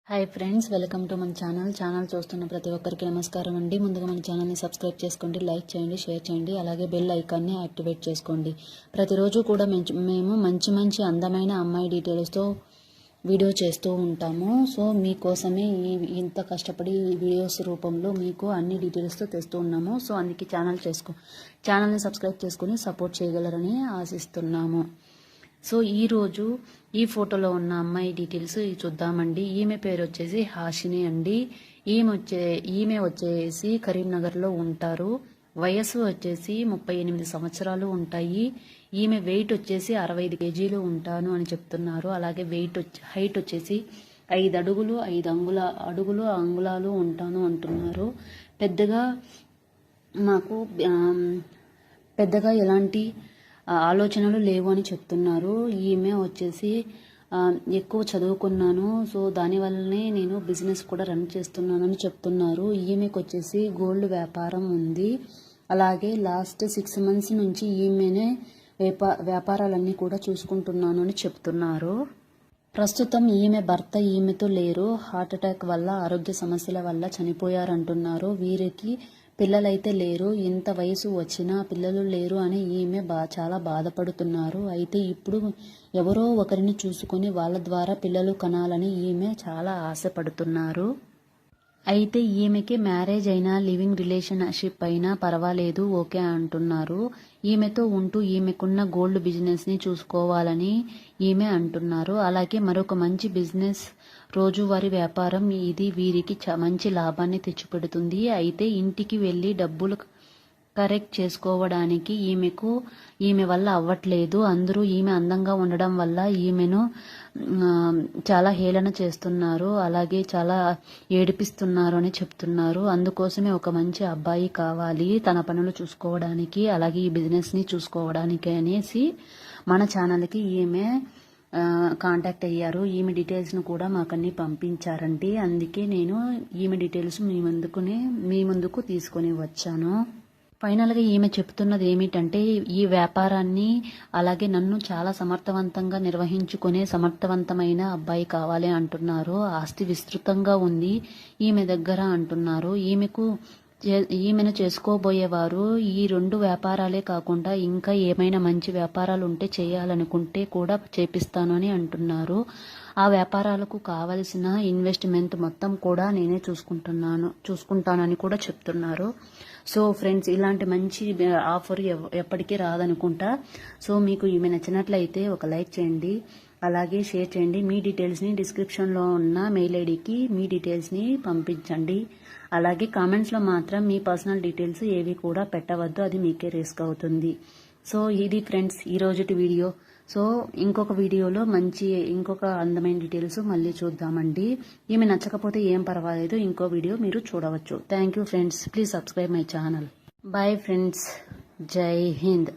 Hi friends, welcome to మన channel చూస్తున్న ప్రతి ఒక్కరికి నమస్కారం అండి. ముందుగా మన ఛానల్ని సబ్స్క్రైబ్ చేసుకోండి, లైక్ చేయండి, షేర్ చేయండి, అలాగే బెల్ ఐకాన్ని యాక్టివేట్ చేసుకోండి. ప్రతిరోజు కూడా మేము మంచి అందమైన అమ్మాయి డీటెయిల్స్తో వీడియో చేస్తూ ఉంటాము. సో మీకోసమే ఇంత కష్టపడి వీడియోస్ రూపంలో మీకు అన్ని డీటెయిల్స్తో తెస్తూ ఉన్నాము. సో అందుకే ఛానల్ని సబ్స్క్రైబ్ చేసుకుని సపోర్ట్ చేయగలరని ఆశిస్తున్నాము. సో ఈరోజు ఈ ఫోటోలో ఉన్న అమ్మాయి డీటెయిల్స్ చూద్దామండి. ఈమె పేరు వచ్చేసి హాషిని అండి. ఈమె వచ్చేసి కరీంనగర్లో ఉంటారు. వయస్సు వచ్చేసి 38 సంవత్సరాలు ఉంటాయి. ఈమె వెయిట్ వచ్చేసి 65 కేజీలు ఉంటాను అని చెప్తున్నారు. అలాగే హైట్ వచ్చేసి 5 అడుగులు 5 అంగుళాలు ఉంటాను అంటున్నారు. పెద్దగా ఎలాంటి ఆలోచనలు లేవు అని చెప్తున్నారు. ఈమె వచ్చేసి ఎక్కువ చదువుకున్నాను, సో దానివల్లనే నేను బిజినెస్ కూడా రన్ చేస్తున్నానని చెప్తున్నారు. ఈమెకు వచ్చేసి గోల్డ్ వ్యాపారం ఉంది. అలాగే లాస్ట్ 6 months నుంచి ఈమెనే వ్యాపారాలన్నీ కూడా చూసుకుంటున్నాను అని చెప్తున్నారు. ప్రస్తుతం ఈమె భర్త ఈమెతో లేరు. హార్ట్ అటాక్ వల్ల, ఆరోగ్య సమస్యల వల్ల చనిపోయారంటున్నారు. వీరికి పిల్లలైతే లేరు. ఇంత వయసు వచ్చినా పిల్లలు లేరు అని ఈమె చాలా బాధపడుతున్నారు. అయితే ఇప్పుడు ఎవరో ఒకరిని చూసుకొని వాళ్ళ ద్వారా పిల్లలు కనాలని ఈమె చాలా ఆశపడుతున్నారు. అయితే ఈమెకి మ్యారేజ్ అయినా లివింగ్ రిలేషన్షిప్ అయినా పర్వాలేదు, ఓకే అంటున్నారు. ఈమెతో ఉంటూ ఈమెకున్న గోల్డ్ బిజినెస్ని చూసుకోవాలని ఈమె అంటున్నారు. అలాగే మరొక మంచి బిజినెస్, రోజువారీ వ్యాపారం ఇది వీరికి మంచి లాభాన్ని తెచ్చిపెడుతుంది. అయితే ఇంటికి వెళ్ళి డబ్బులు కరెక్ట్ చేసుకోవడానికి ఈమె వల్ల అవ్వట్లేదు. అందరూ ఈమె అందంగా ఉండడం వల్ల ఈమెను చాలా హేళన చేస్తున్నారు, అలాగే చాలా ఏడిపిస్తున్నారు అని చెప్తున్నారు. అందుకోసమే ఒక మంచి అబ్బాయి కావాలి తన పనులు చూసుకోవడానికి, అలాగే ఈ బిజినెస్ని చూసుకోవడానికి అనేసి మన ఛానల్కి ఈమె కాంటాక్ట్ అయ్యారు. ఈమె డీటెయిల్స్ను కూడా మాకన్నీ పంపించారండి. అందుకే నేను ఈమె డీటెయిల్స్ మీ ముందుకు తీసుకొని వచ్చాను. ఫైనల్గా ఈమె చెప్తున్నది ఏమిటంటే, ఈ వ్యాపారాన్ని అలాగే నన్ను చాలా సమర్థవంతంగా నిర్వహించుకునే సమర్థవంతమైన అబ్బాయి కావాలి అంటున్నారు. ఆస్తి విస్తృతంగా ఉంది ఈమె దగ్గర అంటున్నారు. ఈమెను చేసుకోబోయేవారు ఈ 2 వ్యాపారాలే కాకుండా ఇంకా ఏమైనా మంచి వ్యాపారాలు ఉంటే చేయాలనుకుంటే కూడా చేపిస్తాను అని అంటున్నారు. ఆ వ్యాపారాలకు కావలసిన ఇన్వెస్ట్మెంట్ మొత్తం కూడా నేనే చూసుకుంటానని కూడా చెప్తున్నారు. సో ఫ్రెండ్స్, ఇలాంటి మంచి ఆఫర్ ఎప్పటికీ రాదనుకుంటా. సో మీకు ఈమె నచ్చినట్లయితే ఒక లైక్ చేయండి, అలాగే షేర్ చేయండి. మీ డీటెయిల్స్ని డిస్క్రిప్షన్లో ఉన్న మెయిల్ ఐడికి మీ డీటెయిల్స్ని పంపించండి. అలాగే కామెంట్స్లో మాత్రం మీ పర్సనల్ డీటెయిల్స్ ఏవి కూడా పెట్టవద్దు, అది మీకే రిస్క్ అవుతుంది. సో ఇది ఫ్రెండ్స్ ఈరోజుటి వీడియో. సో ఇంకొక వీడియోలో ఇంకొక అందమైన డీటెయిల్స్ మళ్ళీ చూద్దామండి. ఈమె నచ్చకపోతే ఏం పర్వాలేదు, ఇంకో వీడియో మీరు చూడవచ్చు. Thank you friends, please subscribe my channel. Bye friends, జై హింద్.